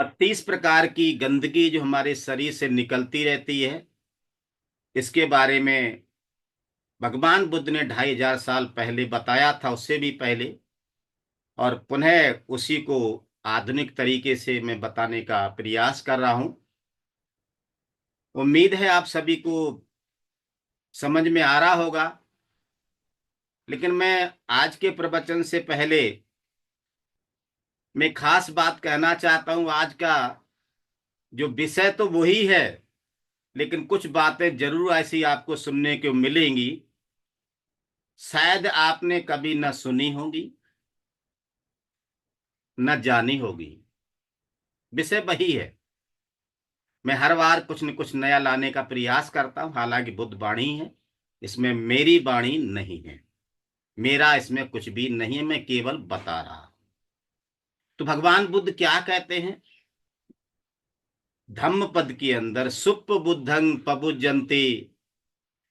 32 प्रकार की गंदगी जो हमारे शरीर से निकलती रहती है, इसके बारे में भगवान बुद्ध ने 2500 साल पहले बताया था, उससे भी पहले। और पुनः उसी को आधुनिक तरीके से मैं बताने का प्रयास कर रहा हूं। उम्मीद है आप सभी को समझ में आ रहा होगा। लेकिन मैं आज के प्रवचन से पहले मैं खास बात कहना चाहता हूं। आज का जो विषय तो वही है, लेकिन कुछ बातें जरूर ऐसी आपको सुनने को मिलेंगी, शायद आपने कभी न सुनी होगी न जानी होगी। विषय वही है। मैं हर बार कुछ न कुछ नया लाने का प्रयास करता हूं। हालांकि बुद्ध वाणी है, इसमें मेरी वाणी नहीं है, मेरा इसमें कुछ भी नहीं है, मैं केवल बता रहा हूं। तो भगवान बुद्ध क्या कहते हैं धम्म पद के अंदर? सुप बुद्धं पबुजंती,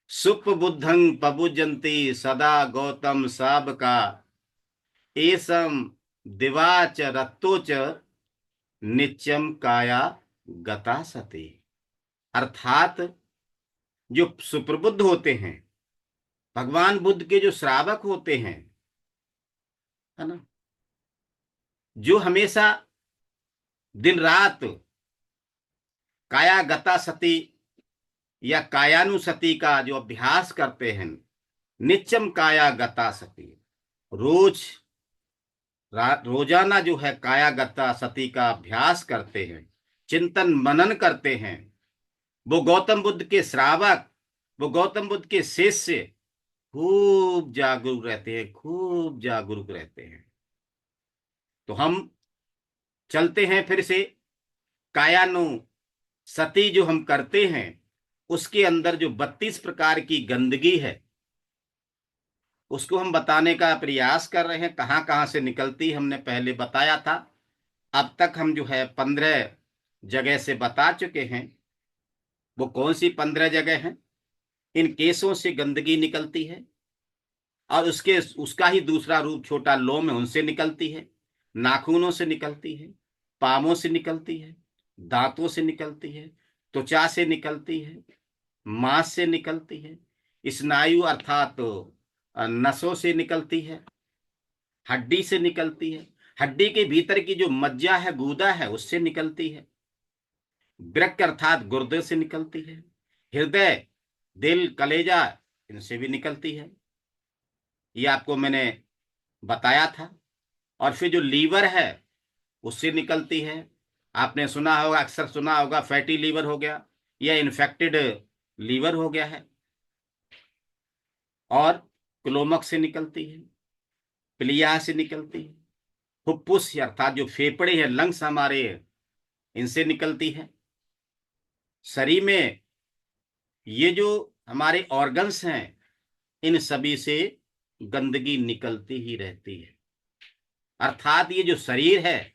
सुप बुद्धं पबुजंती सदा गौतम साब का, एसम दिवाच रत्तोच नित्यम काया गता सती। अर्थात जो सुप्रबुद्ध होते हैं, भगवान बुद्ध के जो श्रावक होते हैं, है ना, जो हमेशा दिन रात काया गता सती या कायानुसति का जो अभ्यास करते हैं, नित्यम काया गता सती, रोज रोजाना जो है काया गता सती का अभ्यास करते हैं, चिंतन मनन करते हैं, वो गौतम बुद्ध के श्रावक, वो गौतम बुद्ध के शिष्य खूब जागरूक रहते हैं, खूब जागरूक रहते हैं। तो हम चलते हैं फिर से। कायानु सती जो हम करते हैं, उसके अंदर जो 32 प्रकार की गंदगी है, उसको हम बताने का प्रयास कर रहे हैं। कहाँ कहाँ से निकलती हमने पहले बताया था। अब तक हम जो है 15 जगह से बता चुके हैं। वो कौन सी 15 जगह हैं? इन केसों से गंदगी निकलती है, और उसका ही दूसरा रूप छोटा लोम है, उनसे निकलती है। नाखूनों से निकलती है, पामों से निकलती है, दांतों से निकलती है, त्वचा से निकलती है, मांस से निकलती है, स्नायु अर्थात नसों से निकलती है, हड्डी से निकलती है, हड्डी के भीतर की जो मज्जा है, गूदा है, उससे निकलती है, वृक्क अर्थात गुर्दे से निकलती है, हृदय, दिल, कलेजा, इनसे भी निकलती है। ये आपको मैंने बताया था। और फिर जो लीवर है, उससे निकलती है। आपने सुना होगा, अक्सर सुना होगा, फैटी लीवर हो गया या इन्फेक्टेड लीवर हो गया है। और क्लोमक से निकलती है, प्लिया से निकलती है, फुफ्फुस अर्थात जो फेफड़े हैं, लंग्स हमारे, इनसे निकलती है। शरीर में ये जो हमारे ऑर्गन्स हैं, इन सभी से गंदगी निकलती ही रहती है। अर्थात ये जो शरीर है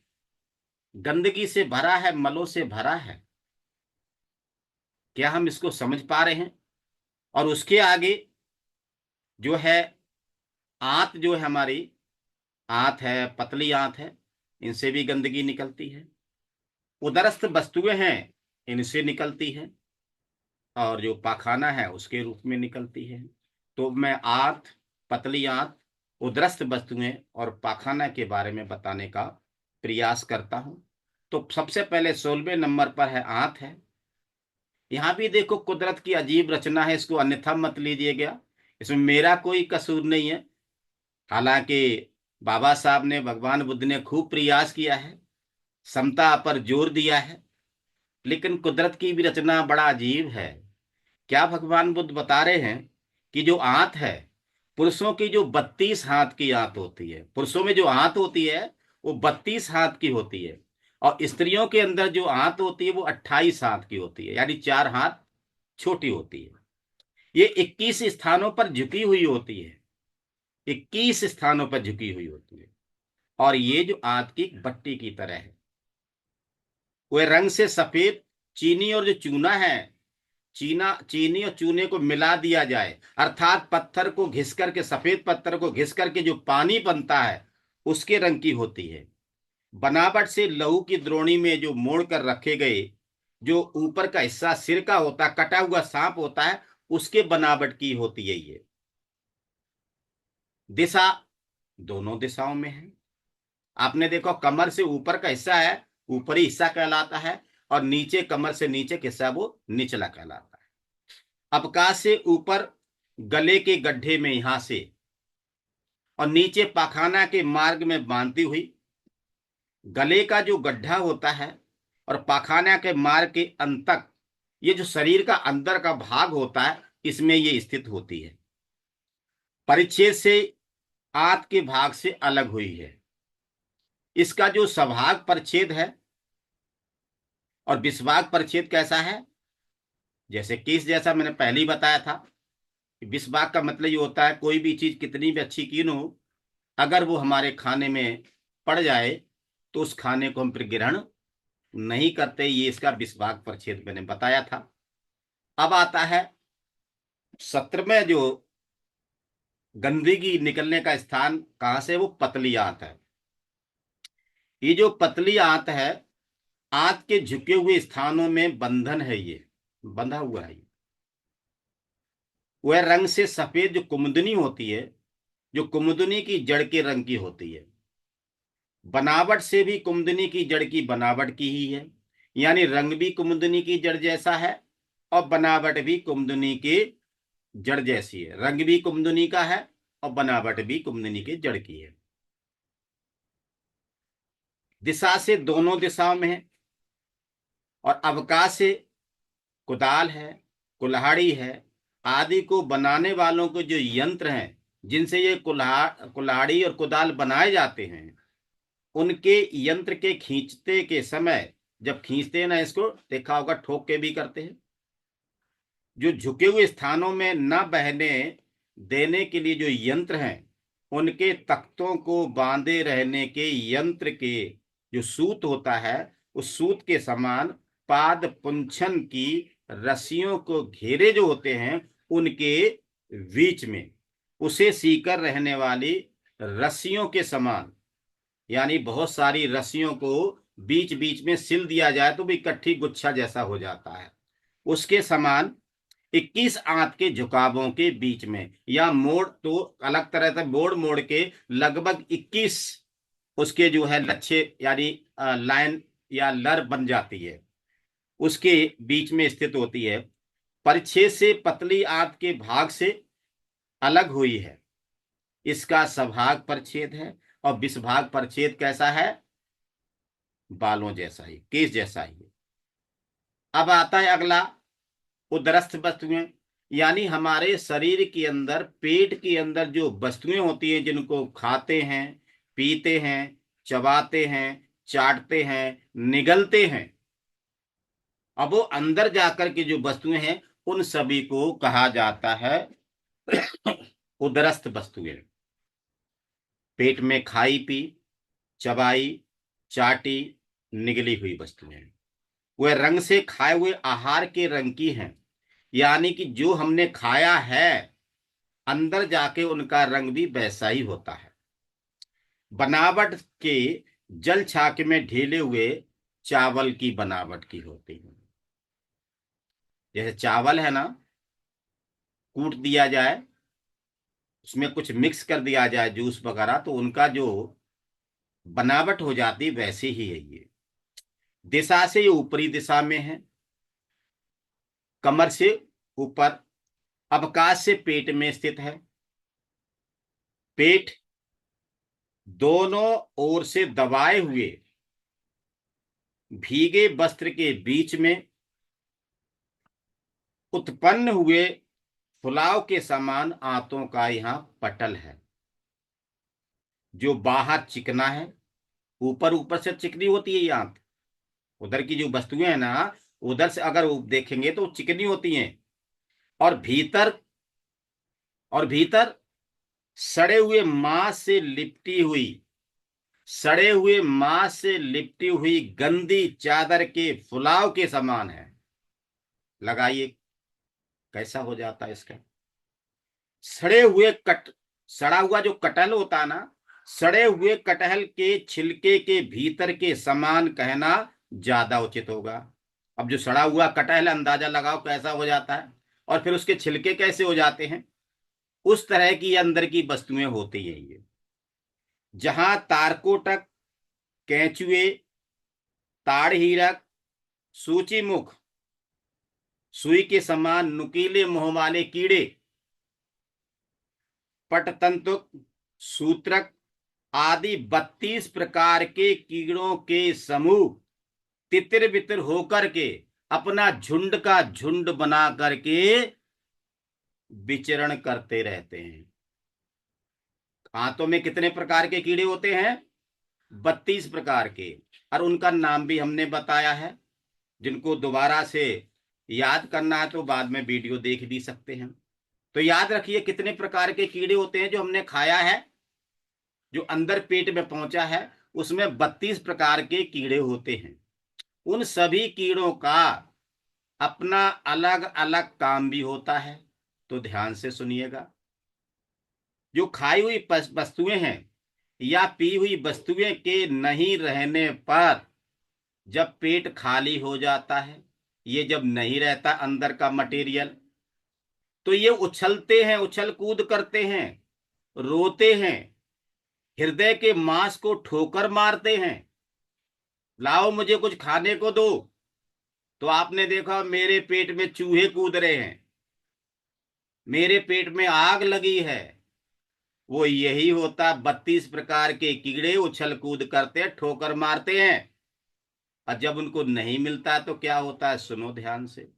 गंदगी से भरा है, मलों से भरा है। क्या हम इसको समझ पा रहे हैं? और उसके आगे जो है आंत, जो है हमारी आंत है, पतली आंत है, इनसे भी गंदगी निकलती है। उदरस्थ वस्तुएं हैं, इनसे निकलती है। और जो पाखाना है उसके रूप में निकलती है। तो मैं आंत, पतली आंत, उदरस्थ वस्तुएं और पाखाना के बारे में बताने का प्रयास करता हूं। तो सबसे पहले 16वें नंबर पर है आंत है। यहां भी देखो कुदरत की अजीब रचना है, इसको अन्यथा मत लीजिएगा, इसमें मेरा कोई कसूर नहीं है। हालांकि बाबा साहब ने, भगवान बुद्ध ने खूब प्रयास किया है, समता पर जोर दिया है, लेकिन कुदरत की भी रचना बड़ा अजीब है। क्या भगवान बुद्ध बता रहे हैं कि जो आंत है, पुरुषों की जो 32 हाथ की आंत होती है, पुरुषों में जो आंत होती है वो 32 हाथ की होती है, और स्त्रियों के अंदर जो आंत होती है वो 28 हाथ की होती है, यानी 4 हाथ छोटी होती है। ये 21 स्थानों पर झुकी हुई होती है, 21 स्थानों पर झुकी हुई होती है। और ये जो आंत की बट्टी की तरह है, वह रंग से सफेद, चीनी और जो चूना है, चीनी और चूने को मिला दिया जाए, अर्थात पत्थर को घिस करके, सफेद पत्थर को घिस करके जो पानी बनता है, उसके रंग की होती है। बनावट से लहू की द्रोणी में जो मोड़ कर रखे गए, जो ऊपर का हिस्सा सिर का होता है, कटा हुआ सांप होता है, उसके बनावट की होती है ये। दिशा दोनों दिशाओं में है। आपने देखो कमर से ऊपर का हिस्सा है, ऊपरी हिस्सा कहलाता है, और नीचे कमर से नीचे का हिस्सा वो निचला कहलाता है। अवकाश से ऊपर गले के गड्ढे में यहां से, और नीचे पाखाना के मार्ग में बांधती हुई, गले का जो गड्ढा होता है और पाखाना के मार्ग के अंत तक, ये जो शरीर का अंदर का भाग होता है, इसमें ये स्थित होती है। परिच्छेद से आंत के भाग से अलग हुई है। इसका जो सभाग परिच्छेद है और विस्भाग परिच्छेद कैसा है, जैसे केस जैसा मैंने पहले ही बताया था कि विस्भाग का मतलब ये होता है कोई भी चीज कितनी भी अच्छी क्यों न हो, अगर वो हमारे खाने में पड़ जाए तो उस खाने को हम फिर ग्रहण नहीं करते। ये इसका विस्भाग परिच्छेद मैंने बताया था। अब आता है सत्र में जो गंदगी निकलने का स्थान कहां से, वो पतली आंत है। ये जो पतली आंत है, आंत के झुके हुए स्थानों में बंधन है, ये बंधा हुआ है। वह रंग से सफेद जो कुमुदनी होती है, जो कुमुदनी की जड़ के रंग की होती है। बनावट से भी कुमुदनी की जड़ की बनावट की ही है, यानी रंग भी कुमुदनी की जड़ जैसा है और बनावट भी कुमुदनी की जड़ जैसी है। रंग भी कुमुदनी का है और बनावट भी कुमुदनी की जड़ की है। दिशा से दोनों दिशाओं में है, और अवकाश से कुदाल है, कुल्हाड़ी है आदि को बनाने वालों को जो यंत्र हैं, जिनसे ये कुल्हाड़ी और कुदाल बनाए जाते हैं, उनके यंत्र के खींचते के समय, जब खींचते हैं ना, इसको देखा होगा ठोक के भी करते हैं। जो झुके हुए स्थानों में न बहने देने के लिए जो यंत्र हैं, उनके तख्तों को बांधे रहने के यंत्र के जो सूत होता है, उस सूत के समान पाद पुंछन की रस्सियों को घेरे जो होते हैं, उनके बीच में उसे सीकर रहने वाली रस्सियों के समान, यानी बहुत सारी रस्सियों को बीच बीच में सिल दिया जाए तो भी इकट्ठी गुच्छा जैसा हो जाता है, उसके समान 21 आंत के झुकावों के बीच में, या मोड़ तो अलग तरह से मोड़ मोड़ के लगभग 21 उसके जो है लच्छे यानी लाइन या लर बन जाती है, उसके बीच में स्थित होती है। परिच्छेद से पतली आंत के भाग से अलग हुई है। इसका सभाग परिच्छेद है, और विस्भाग परिच्छेद कैसा है, बालों जैसा ही, केस जैसा ही। अब आता है अगला, उदरस्थ वस्तुएं, यानी हमारे शरीर के अंदर, पेट के अंदर जो वस्तुएं होती हैं, जिनको खाते हैं, पीते हैं, चबाते हैं, चाटते हैं, निगलते हैं, अब वो अंदर जाकर के जो वस्तुएं हैं, उन सभी को कहा जाता है उदरस्थ वस्तुएं। पेट में खाई पी, चबाई, चाटी, निगली हुई वस्तुएं, वह रंग से खाए हुए आहार के रंग की हैं, यानी कि जो हमने खाया है, अंदर जाके उनका रंग भी वैसा ही होता है। बनावट के जल छाके में ढेले हुए चावल की बनावट की होती है। जैसे चावल है ना, कूट दिया जाए, उसमें कुछ मिक्स कर दिया जाए जूस वगैरह, तो उनका जो बनावट हो जाती वैसे ही है ये। दिशा से ये ऊपरी दिशा में है, कमर से ऊपर, अवकाश से पेट में स्थित है। पेट दोनों ओर से दबाए हुए भीगे वस्त्र के बीच में उत्पन्न हुए फुलाव के समान आंतों का यहाँ पटल है, जो बाहर चिकना है, ऊपर ऊपर से चिकनी होती है ये आंत। उधर की जो वस्तुएं हैं ना, उधर से अगर वो देखेंगे तो चिकनी होती हैं, और भीतर सड़े हुए मांस से लिपटी हुई, सड़े हुए मांस से लिपटी हुई गंदी चादर के फुलाव के समान है। लगाइए कैसा हो जाता है इसका। सड़े हुए कट सड़ा हुआ जो कटहल होता है ना, सड़े हुए कटहल के छिलके के भीतर के समान कहना ज्यादा उचित होगा। अब जो सड़ा हुआ कटहल, अंदाजा लगाओ कैसा हो जाता है, और फिर उसके छिलके कैसे हो जाते हैं। उस तरह की अंदर की वस्तुएं होती है ये। जहां तारकोटक, केंचुए, ताड़हीरक, सूचीमुख, सुई के समान नुकीले मुंह वाले कीड़े, पटतंतुक, सूत्रक आदि 32 प्रकार के कीड़ों के समूह तितिर बितिर होकर के अपना झुंड का झुंड बना करके विचरण करते रहते हैं। हाथों में कितने प्रकार के कीड़े होते हैं? 32 प्रकार के। और उनका नाम भी हमने बताया है। जिनको दोबारा से याद करना है तो बाद में वीडियो देख भी सकते हैं। तो याद रखिए कितने प्रकार के कीड़े होते हैं जो हमने खाया है, जो अंदर पेट में पहुंचा है, उसमें 32 प्रकार के कीड़े होते हैं। उन सभी कीड़ों का अपना अलग अलग काम भी होता है। तो ध्यान से सुनिएगा। जो खाई हुई वस्तुएं हैं या पी हुई वस्तुएं के नहीं रहने पर जब पेट खाली हो जाता है, ये जब नहीं रहता अंदर का मटेरियल, तो ये उछलते हैं, उछल कूद करते हैं, रोते हैं, हृदय के मांस को ठोकर मारते हैं, लाओ मुझे कुछ खाने को दो। तो आपने देखा मेरे पेट में चूहे कूद रहे हैं, मेरे पेट में आग लगी है। वो यही होता, 32 प्रकार के कीड़े उछल कूद करते, ठोकर मारते हैं। और जब उनको नहीं मिलता तो क्या होता है, सुनो ध्यान से।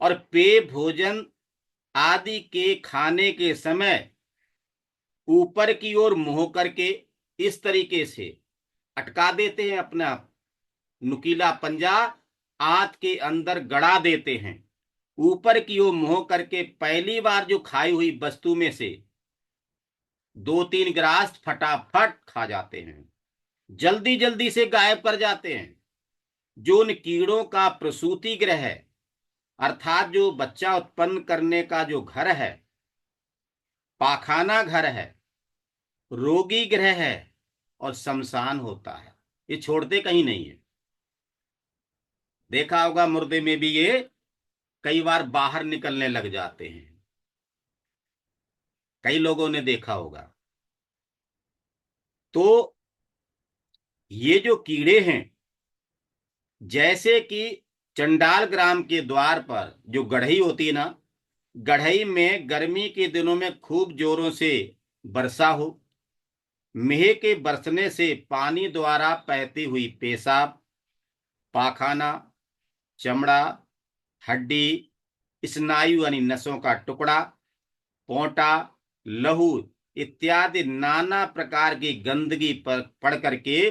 और पेय भोजन आदि के खाने के समय ऊपर की ओर मुंह करके इस तरीके से अटका देते हैं, अपना नुकीला पंजा आंत के अंदर गड़ा देते हैं। ऊपर की ओर मुंह करके पहली बार जो खाई हुई वस्तु में से 2-3 ग्रास फटाफट खा जाते हैं, जल्दी जल्दी से गायब कर जाते हैं। जो उन कीड़ों का प्रसूति गृह है, अर्थात जो बच्चा उत्पन्न करने का जो घर है, पाखाना घर है, रोगी गृह है और शमशान होता है, ये छोड़ते कहीं नहीं है। देखा होगा मुर्दे में भी ये कई बार बाहर निकलने लग जाते हैं, कई लोगों ने देखा होगा। तो ये जो कीड़े हैं, जैसे कि चंडाल ग्राम के द्वार पर जो गढ़ई होती है ना, गढ़ई में गर्मी के दिनों में खूब जोरों से वर्षा हो, मेह के बरसने से पानी द्वारा बहती हुई पेशाब, पाखाना, चमड़ा, हड्डी, स्नायु यानी नसों का टुकड़ा, पोंटा, लहू इत्यादि नाना प्रकार की गंदगी पर पड़ करके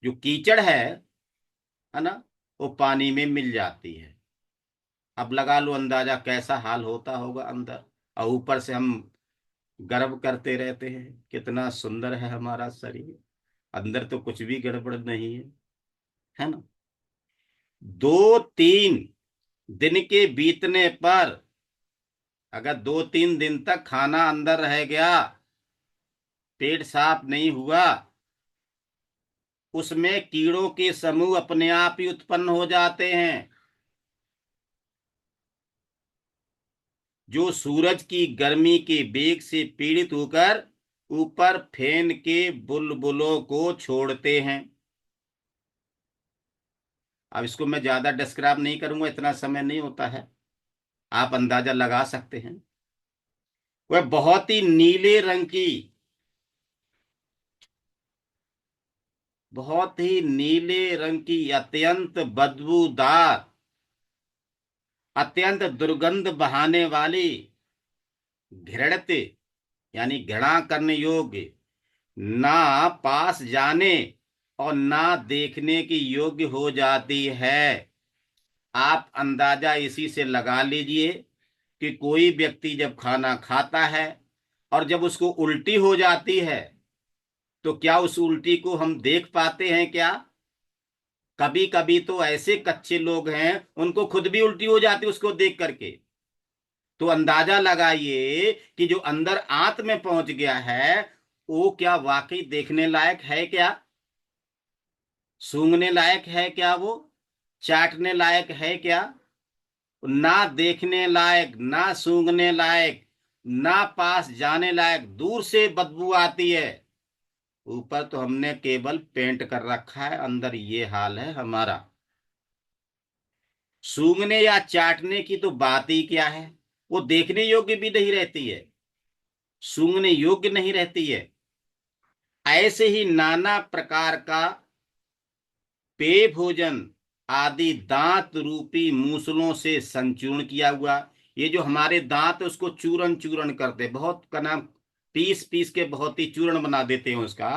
जो कीचड़ है ना, वो पानी में मिल जाती है। अब लगा लो अंदाजा कैसा हाल होता होगा अंदर। और ऊपर से हम गर्व करते रहते हैं कितना सुंदर है हमारा शरीर, अंदर तो कुछ भी गड़बड़ नहीं है ना। 2-3 दिन के बीतने पर अगर 2-3 दिन तक खाना अंदर रह गया, पेट साफ नहीं हुआ, उसमें कीड़ों के समूह अपने आप ही उत्पन्न हो जाते हैं, जो सूरज की गर्मी के वेग से पीड़ित होकर ऊपर फेन के बुलबुलों को छोड़ते हैं। अब इसको मैं ज्यादा डिस्क्राइब नहीं करूंगा, इतना समय नहीं होता है, आप अंदाजा लगा सकते हैं। वह बहुत ही नीले रंग की, बहुत ही नीले रंग की अत्यंत बदबूदार, अत्यंत दुर्गंध बहाने वाली, घृणित यानी घृणा करने योग्य, ना पास जाने और ना देखने की योग्य हो जाती है। आप अंदाजा इसी से लगा लीजिए कि कोई व्यक्ति जब खाना खाता है और जब उसको उल्टी हो जाती है, तो क्या उस उल्टी को हम देख पाते हैं क्या? कभी कभी तो ऐसे कच्चे लोग हैं उनको खुद भी उल्टी हो जाती उसको देख करके। तो अंदाजा लगाइए कि जो अंदर आंत में पहुंच गया है, वो क्या वाकई देखने लायक है क्या? सूंघने लायक है क्या? वो चाटने लायक है क्या? ना देखने लायक, ना सूंघने लायक, ना पास जाने लायक, दूर से बदबू आती है। ऊपर तो हमने केवल पेंट कर रखा है, अंदर ये हाल है हमारा। सूंघने या चाटने की तो बात ही क्या है, वो देखने योग्य भी नहीं रहती है, सूंघने योग्य नहीं रहती है। ऐसे ही नाना प्रकार का पेय भोजन आदि दांत रूपी मूसलों से संचूर्ण किया हुआ। ये जो हमारे दांत उसको चूरन चूरन करते, बहुत का नाम, पीस पीस के बहुत ही चूर्ण बना देते हैं उसका।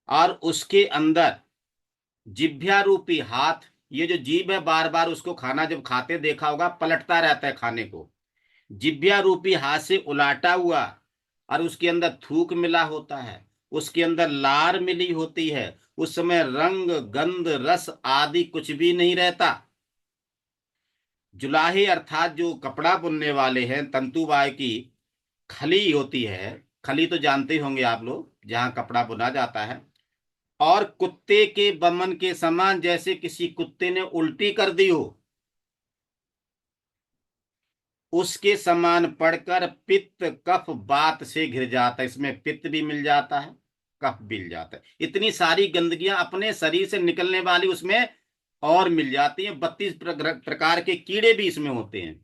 और उसके अंदर जिभ्या रूपी हाथ, ये जो जीभ है बार बार उसको खाना जब खाते देखा होगा पलटता रहता है खाने को, जिभ्या रूपी हाथ से उलाटा हुआ। और उसके अंदर थूक मिला होता है, उसके अंदर लार मिली होती है। उस समय रंग गंध रस आदि कुछ भी नहीं रहता। जुलाहे अर्थात जो कपड़ा बुनने वाले हैं, तंतुबाय की खली होती है। खली तो जानते ही होंगे आप लोग, जहां कपड़ा बुना जाता है। और कुत्ते के बमन के समान, जैसे किसी कुत्ते ने उल्टी कर दी हो, उसके समान पड़कर पित्त कफ बात से घिर जाता है। इसमें पित्त भी मिल जाता है, कफ भी मिल जाता है। इतनी सारी गंदगियां अपने शरीर से निकलने वाली उसमें और मिल जाती हैं। 32 प्रकार के कीड़े भी इसमें होते हैं।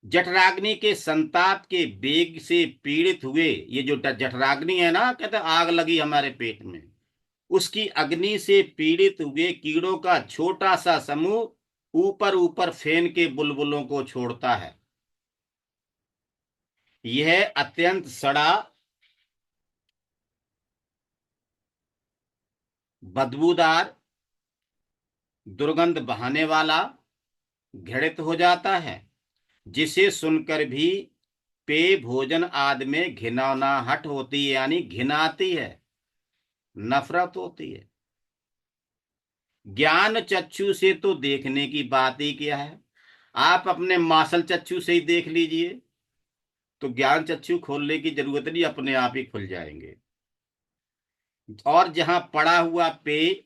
जठराग्नि के संताप के वेग से पीड़ित हुए, ये जो जठराग्नि है ना, कहते हैं आग लगी हमारे पेट में, उसकी अग्नि से पीड़ित हुए कीड़ों का छोटा सा समूह ऊपर ऊपर फेन के बुलबुलों को छोड़ता है। यह अत्यंत सड़ा, बदबूदार, दुर्गंध बहाने वाला घृणित हो जाता है, जिसे सुनकर भी पेय भोजन आदि में घिनौनाहट होती है, यानी घिनाती है, नफरत होती है। ज्ञान चक्षु से तो देखने की बात ही क्या है, आप अपने मासल चक्षु से ही देख लीजिए, तो ज्ञान चक्षु खोलने की जरूरत नहीं, अपने आप ही खुल जाएंगे। और जहां पड़ा हुआ पेय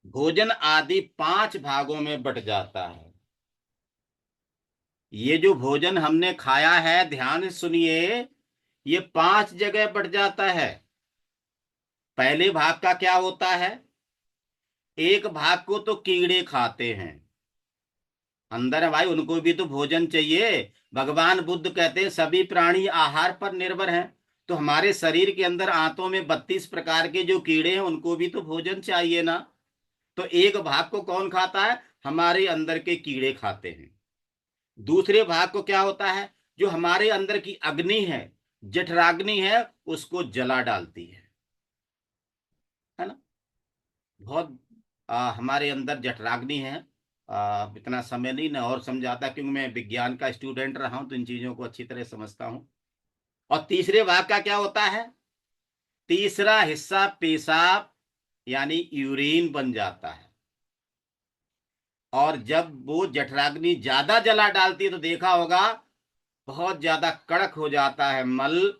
भोजन आदि 5 भागों में बट जाता है। ये जो भोजन हमने खाया है, ध्यान से सुनिए, ये 5 जगह बट जाता है। पहले भाग का क्या होता है, एक भाग को तो कीड़े खाते हैं, अंदर है भाई, उनको भी तो भोजन चाहिए। भगवान बुद्ध कहते हैं सभी प्राणी आहार पर निर्भर हैं। तो हमारे शरीर के अंदर आंतों में 32 प्रकार के जो कीड़े हैं, उनको भी तो भोजन चाहिए ना। तो एक भाग को कौन खाता है, हमारे अंदर के कीड़े खाते हैं। दूसरे भाग को क्या होता है, जो हमारे अंदर की अग्नि है, जठराग्नि है, उसको जला डालती है ना। बहुत हमारे अंदर जठराग्नि है। इतना समय नहीं ना और समझाता, क्योंकि मैं विज्ञान का स्टूडेंट रहा हूं तो इन चीजों को अच्छी तरह समझता हूं। और तीसरे भाग का क्या होता है, तीसरा हिस्सा पेशाब यानी यूरिन बन जाता है। और जब वो जठराग्नि ज्यादा जला डालती है तो देखा होगा बहुत ज्यादा कड़क हो जाता है मल,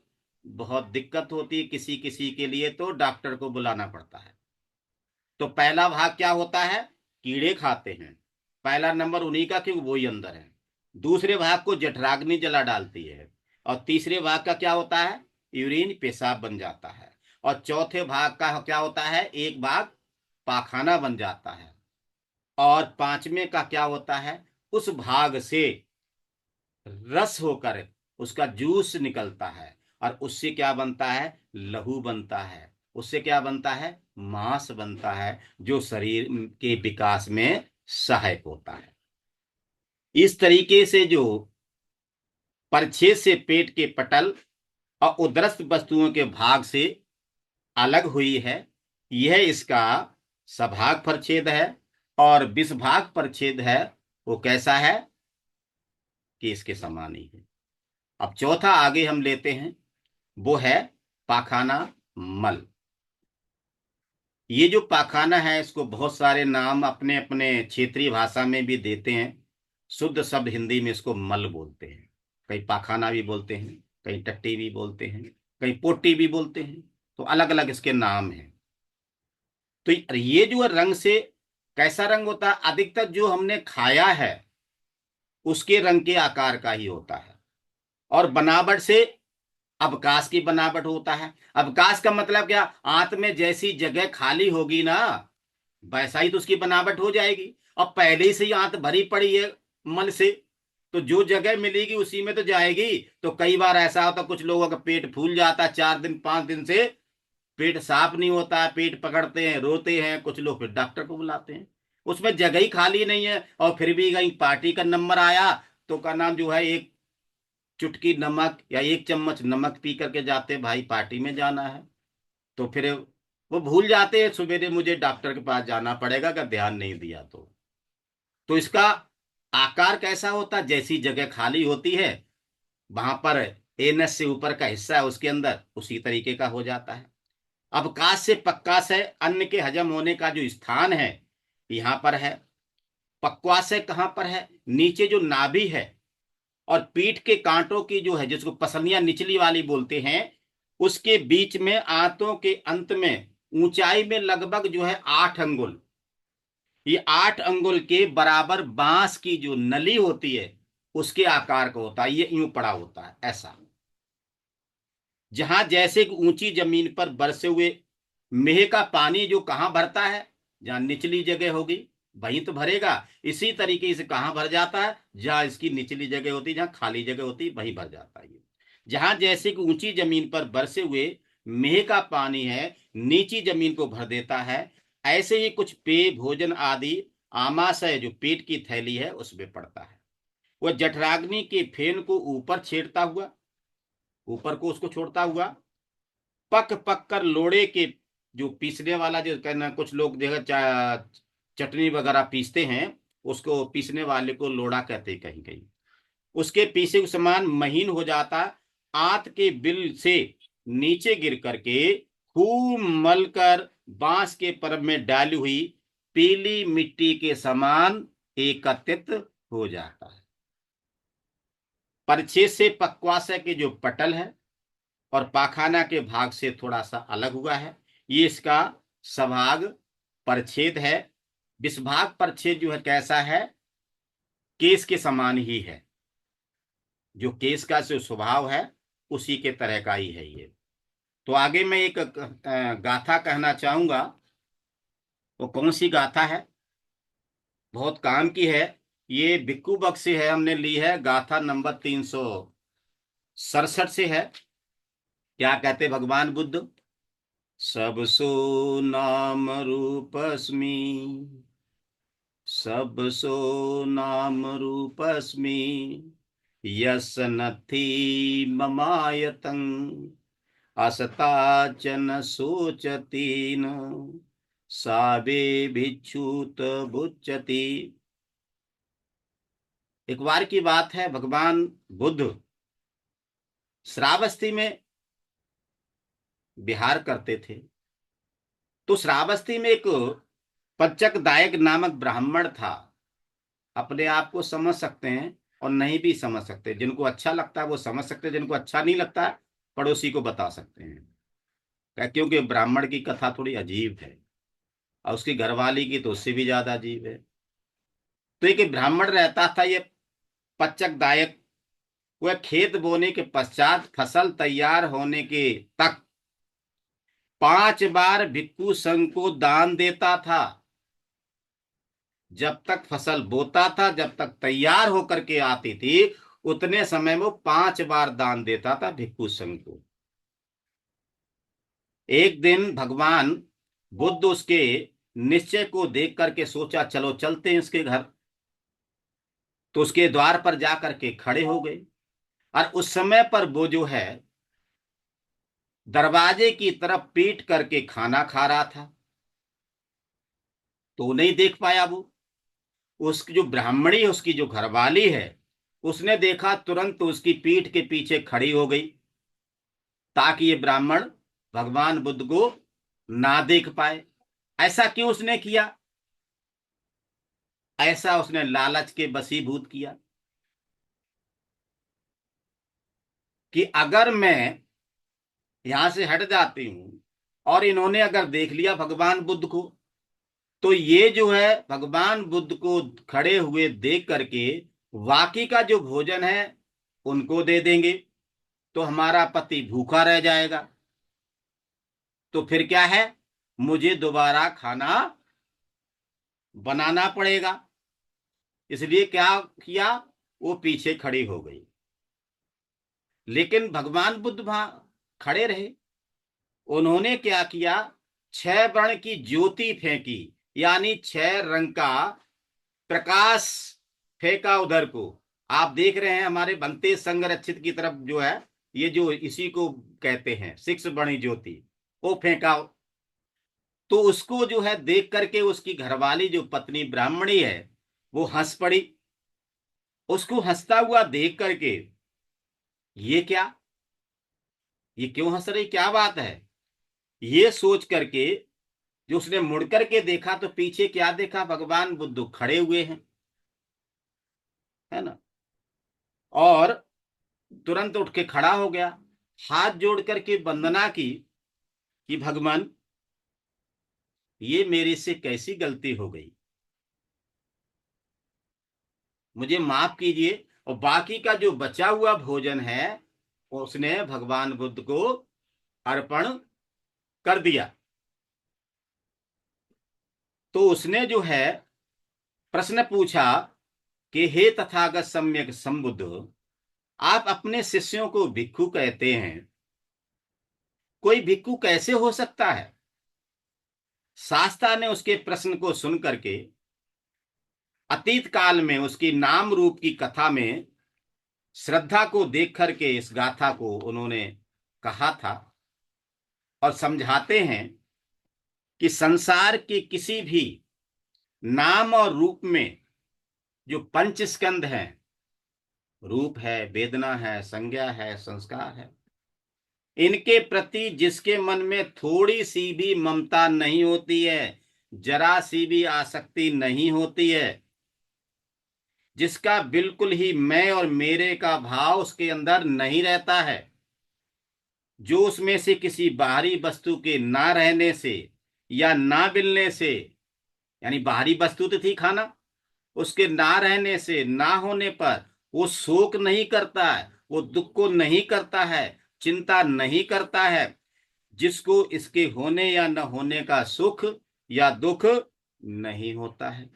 बहुत दिक्कत होती है किसी किसी के लिए, तो डॉक्टर को बुलाना पड़ता है। तो पहला भाग क्या होता है, कीड़े खाते हैं, पहला नंबर उन्हीं का, क्योंकि वही अंदर है। दूसरे भाग को जठराग्नि जला डालती है। और तीसरे भाग का क्या होता है, यूरिन पेशाब बन जाता है। और चौथे भाग का क्या होता है, एक भाग पाखाना बन जाता है। और पांचवें का क्या होता है, उस भाग से रस होकर उसका जूस निकलता है। और उससे क्या बनता है, लहू बनता है। उससे क्या बनता है, मांस बनता है, जो शरीर के विकास में सहायक होता है। इस तरीके से जो परिच्छेद से पेट के पटल और उदरस्थ वस्तुओं के भाग से अलग हुई है, यह इसका सभाग परिच्छेद है। और विषभाग परिच्छेद है, वो कैसा है कि इसके समान ही है। अब चौथा आगे हम लेते हैं, वो है पाखाना मल। ये जो पाखाना है, इसको बहुत सारे नाम अपने अपने क्षेत्रीय भाषा में भी देते हैं। शुद्ध शब्द हिंदी में इसको मल बोलते हैं। कहीं पाखाना भी बोलते हैं, कहीं टट्टी भी बोलते हैं, कहीं पोटी भी बोलते हैं। तो अलग अलग इसके नाम हैं। तो ये जो रंग से कैसा रंग होता है, अधिकतर जो हमने खाया है उसके रंग के आकार का ही होता है। और बनावट से अवकाश की बनावट होता है। अवकाश का मतलब क्या, आंत में जैसी जगह खाली होगी ना, वैसा ही तो उसकी बनावट हो जाएगी। और पहले ही से ही आंत भरी पड़ी है मल से, तो जो जगह मिलेगी उसी में तो जाएगी। तो कई बार ऐसा होता, कुछ लोगों का पेट फूल जाता है, 4 दिन 5 दिन से पेट साफ नहीं होता है, पेट पकड़ते हैं, रोते हैं, कुछ लोग फिर डॉक्टर को बुलाते हैं। उसमें जगह ही खाली नहीं है, और फिर भी कहीं पार्टी का नंबर आया तो का नाम जो है, एक चुटकी नमक या 1 चम्मच नमक पी करके जाते, भाई पार्टी में जाना है। तो फिर वो भूल जाते हैं, सवेरे मुझे डॉक्टर के पास जाना पड़ेगा, अगर ध्यान नहीं दिया तो इसका आकार कैसा होता है, जैसी जगह खाली होती है वहां पर एनएस से ऊपर का हिस्सा है उसके अंदर, उसी तरीके का हो जाता है। अवकाश से पक्काश है, अन्न के हजम होने का जो स्थान है यहां पर है। पक्वाशय कहाँ पर है, नीचे जो नाभि है और पीठ के कांटों की जो है, जिसको पसलियां निचली वाली बोलते हैं, उसके बीच में आंतों के अंत में ऊंचाई में लगभग जो है 8 अंगुल, ये 8 अंगुल के बराबर बांस की जो नली होती है उसके आकार का होता है। ये यूं पड़ा होता है ऐसा। जहां जैसे कि ऊंची जमीन पर बरसे हुए मेह का पानी जो कहाँ भरता है, जहां निचली जगह होगी वहीं तो भरेगा। इसी तरीके से कहाँ भर जाता है, जहां इसकी निचली जगह होती है, जहां खाली जगह होती है वहीं भर जाता है। जहां जैसे कि ऊंची जमीन पर बरसे हुए मेह का पानी है, नीची जमीन को भर देता है, ऐसे ही कुछ पेय भोजन आदि आमाशय जो पेट की थैली है उसमें पड़ता है। वह जठराग्नि के फेन को ऊपर छेड़ता हुआ, ऊपर को उसको छोड़ता हुआ, पक पक कर लोड़े के जो पीसने वाला, जो कहना कुछ लोग देखा चटनी वगैरह पीसते हैं, उसको पीसने वाले को लोड़ा कहते हैं कहीं कहीं, उसके पीसे के समान महीन हो जाता। आंत के बिल से नीचे गिर करके खूब मलकर बांस के परब में डाली हुई पीली मिट्टी के समान एकत्रित हो जाता है। परिच्छेद से पक्वाशय के जो पटल है और पाखाना के भाग से थोड़ा सा अलग हुआ है, ये इसका सभाग परिच्छेद है। विषभाग परिच्छेद जो है कैसा है, केस के समान ही है, जो केस का जो स्वभाव है उसी के तरह का ही है ये। तो आगे मैं एक गाथा कहना चाहूंगा। वो कौन सी गाथा है, बहुत काम की है। ये भिक्खू बक से है, हमने ली है, गाथा नंबर 367 से है। क्या कहते भगवान बुद्ध, सब सो नाम रूपस्मि, सब सो नाम रूपस्मि, यस नथि ममायतं, असता च न सोचति न, सावे भिक्षुत बुच्यति। एक बार की बात है, भगवान बुद्ध श्रावस्ती में विहार करते थे। तो श्रावस्ती में एक पंचक दायक नामक ब्राह्मण था। अपने आप को समझ सकते हैं और नहीं भी समझ सकते, जिनको अच्छा लगता है वो समझ सकते हैं, जिनको अच्छा नहीं लगता है पड़ोसी को बता सकते हैं। क्योंकि ब्राह्मण की कथा थोड़ी अजीब है, और उसकी घरवाली की तो उससे भी ज्यादा अजीब है। तो एक ब्राह्मण रहता था, ये पच्चक दायक। वह खेत बोने के पश्चात फसल तैयार होने के तक 5 बार भिक्षु संघ को दान देता था। जब तक फसल बोता था, जब तक तैयार होकर के आती थी, उतने समय में वो 5 बार दान देता था भिक्षु संघ को। एक दिन भगवान बुद्ध उसके निश्चय को देख करके सोचा, चलो चलते हैं इसके घर। तो उसके द्वार पर जाकर के खड़े हो गए, और उस समय पर वो जो है दरवाजे की तरफ पीट करके खाना खा रहा था। तो नहीं देख पाया वो, उसकी जो ब्राह्मणी है, उसकी जो घरवाली है, उसने देखा, तुरंत उसकी पीठ के पीछे खड़ी हो गई, ताकि ये ब्राह्मण भगवान बुद्ध को ना देख पाए। ऐसा क्यों उसने किया, ऐसा उसने लालच के बसीभूत किया कि अगर मैं यहां से हट जाती हूं और इन्होंने अगर देख लिया भगवान बुद्ध को, तो ये जो है भगवान बुद्ध को खड़े हुए देख करके बाकी का जो भोजन है उनको दे देंगे, तो हमारा पति भूखा रह जाएगा। तो फिर क्या है, मुझे दोबारा खाना बनाना पड़ेगा। इसलिए क्या किया, वो पीछे खड़ी हो गई। लेकिन भगवान बुद्ध वहां खड़े रहे। उन्होंने क्या किया, 6 वर्ण की ज्योति फेंकी, यानी 6 रंग का प्रकाश फेंका उधर को। आप देख रहे हैं हमारे बनते संरक्षित की तरफ जो है, ये जो इसी को कहते हैं 6 वर्ण ज्योति, वो फेंका। तो उसको जो है देख करके उसकी घरवाली जो पत्नी ब्राह्मणी है वो हंस पड़ी। उसको हंसता हुआ देख करके, ये क्या, ये क्यों हंस रही, क्या बात है, ये सोच करके जो उसने मुड़ करके देखा तो पीछे क्या देखा, भगवान बुद्ध खड़े हुए हैं, है ना। और तुरंत उठ के खड़ा हो गया, हाथ जोड़ करके वंदना की कि भगवान, ये मेरे से कैसी गलती हो गई, मुझे माफ कीजिए। और बाकी का जो बचा हुआ भोजन है उसने भगवान बुद्ध को अर्पण कर दिया। तो उसने जो है प्रश्न पूछा कि हे तथागत सम्यक संबुद्ध, आप अपने शिष्यों को भिक्षु कहते हैं, कोई भिक्षु कैसे हो सकता है। शास्त्रा ने उसके प्रश्न को सुन करके अतीत काल में उसकी नाम रूप की कथा में श्रद्धा को देख करके इस गाथा को उन्होंने कहा था। और समझाते हैं कि संसार के किसी भी नाम और रूप में जो पंच स्कंध हैं, रूप है, वेदना है, संज्ञा है, संस्कार है, इनके प्रति जिसके मन में थोड़ी सी भी ममता नहीं होती है, जरा सी भी आसक्ति नहीं होती है, जिसका बिल्कुल ही मैं और मेरे का भाव उसके अंदर नहीं रहता है, जो उसमें से किसी बाहरी वस्तु के ना रहने से या ना मिलने से, यानी बाहरी वस्तु तो थी खाना, उसके ना रहने से, ना होने पर वो शोक नहीं करता है, वो दुख को नहीं करता है, चिंता नहीं करता है, जिसको इसके होने या न होने का सुख या दुख नहीं होता है।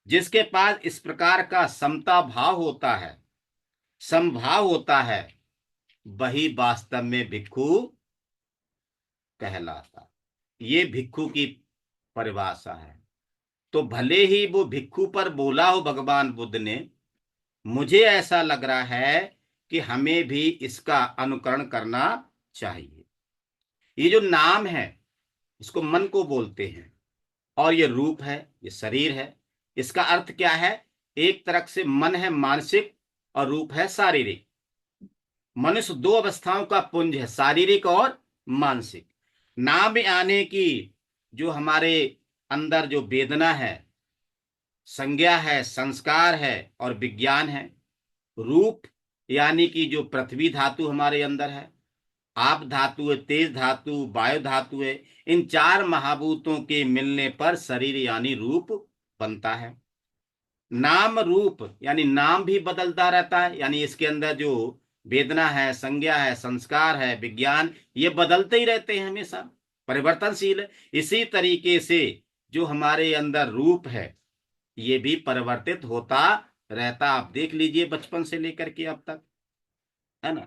जिसके पास इस प्रकार का समता भाव होता है, समभाव होता है, वही वास्तव में भिक्षु कहलाता। ये भिक्षु की परिभाषा है। तो भले ही वो भिक्षु पर बोला हो भगवान बुद्ध ने, मुझे ऐसा लग रहा है कि हमें भी इसका अनुकरण करना चाहिए। ये जो नाम है इसको मन को बोलते हैं, और ये रूप है, ये शरीर है। इसका अर्थ क्या है, एक तरफ से मन है मानसिक और रूप है शारीरिक। मनुष्य दो अवस्थाओं का पुंज है, शारीरिक और मानसिक। नाम में आने की जो हमारे अंदर जो वेदना है, संज्ञा है, संस्कार है और विज्ञान है। रूप यानी कि जो पृथ्वी धातु हमारे अंदर है, आप धातु है, तेज धातु, वायु धातु है, इन 4 महाभूतों के मिलने पर शरीर यानी रूप बनता है। नाम रूप यानी नाम भी बदलता रहता है, यानी इसके अंदर जो वेदना है, संज्ञा है, संस्कार है, विज्ञान, ये बदलते ही रहते हैं, हमेशा परिवर्तनशील है। इसी तरीके से जो हमारे अंदर रूप है ये भी परिवर्तित होता रहता। आप देख लीजिए बचपन से लेकर के अब तक, है ना,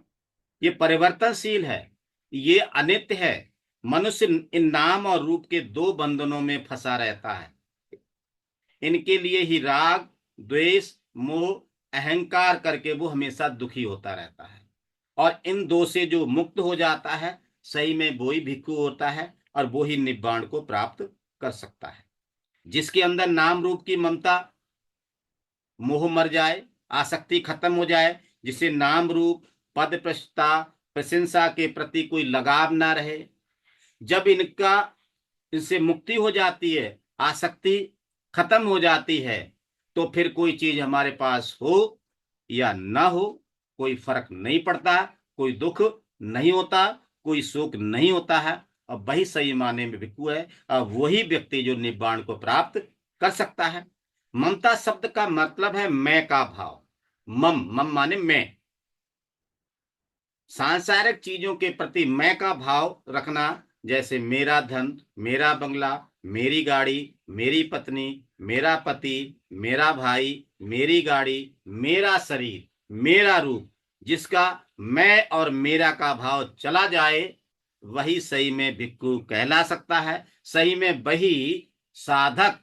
ये परिवर्तनशील है, ये अनित्य है। मनुष्य इन नाम और रूप के दो बंधनों में फंसा रहता है। इनके लिए ही राग, द्वेष, मोह, अहंकार करके वो हमेशा दुखी होता रहता है। और इन दो से जो मुक्त हो जाता है, सही में वो ही भिक्षु होता है और वो ही निब्बाण को प्राप्त कर सकता है। जिसके अंदर नाम रूप की ममता, मोह मर जाए, आसक्ति खत्म हो जाए, जिसे नाम रूप, पद प्रशस्ता, प्रशंसा के प्रति कोई लगाव ना रहे, जब इनका इनसे मुक्ति हो जाती है, आसक्ति खत्म हो जाती है, तो फिर कोई चीज हमारे पास हो या ना हो, कोई फर्क नहीं पड़ता, कोई दुख नहीं होता, कोई शोक नहीं होता है। अब वही सही माने में भिक्खु है, अब वही व्यक्ति जो निब्बाण को प्राप्त कर सकता है। ममता शब्द का मतलब है मैं का भाव। मम मम माने मैं। सांसारिक चीजों के प्रति मैं का भाव रखना, जैसे मेरा धन, मेरा बंगला, मेरी गाड़ी, मेरी पत्नी, मेरा पति, मेरा भाई, मेरी गाड़ी, मेरा शरीर, मेरा रूप, जिसका मैं और मेरा का भाव चला जाए, वही सही में भिक्खु कहला सकता है। सही में वही साधक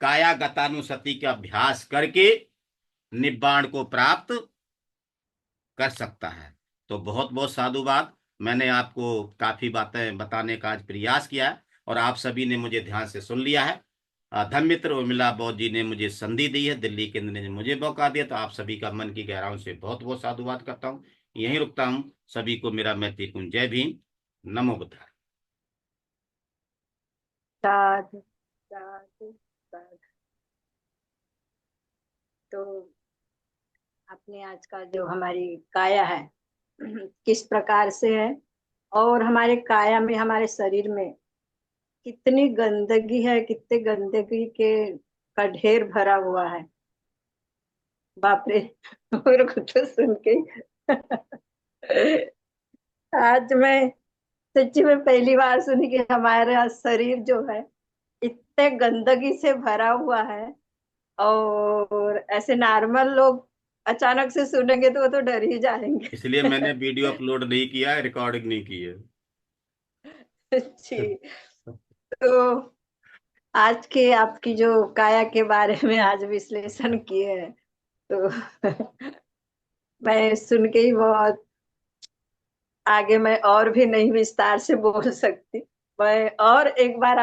काया गतानुसति का अभ्यास करके निब्बाण को प्राप्त कर सकता है। तो बहुत बहुत साधुवाद। मैंने आपको काफी बातें बताने का आज प्रयास किया है और आप सभी ने मुझे ध्यान से सुन लिया है। धर्म मित्र उर्मिला बौद्ध जी ने मुझे संधि दी है, दिल्ली केंद्र ने मुझे मौका दिया, तो आप सभी का मन की गहराइयों से बहुत बहुत साधुवाद करता हूँ। यहीं रुकता हूँ। सभी को मेरा मैत्रीपूर्ण जय भीम। नमो बुद्धाय। साधु साधु साधु। तो आपने आज का जो हमारी काया है किस प्रकार से है, और हमारे काया में, हमारे शरीर में कितनी गंदगी है, कितने गंदगी के का ढेर भरा हुआ है। बाप रे मेरे को तो सुन के आज मैं सच्ची में पहली बार सुनी कि हमारा शरीर जो है इतने गंदगी से भरा हुआ है। और ऐसे नॉर्मल लोग अचानक से सुनेंगे तो वो तो डर ही जाएंगे। इसलिए मैंने वीडियो अपलोड नहीं किया है, रिकॉर्डिंग नहीं की है। जी। तो आज के आपकी जो काया के बारे में आज विश्लेषण किए हैं, तो मैं सुन के ही बहुत, आगे मैं और भी नहीं विस्तार से बोल सकती। मैं और एक बार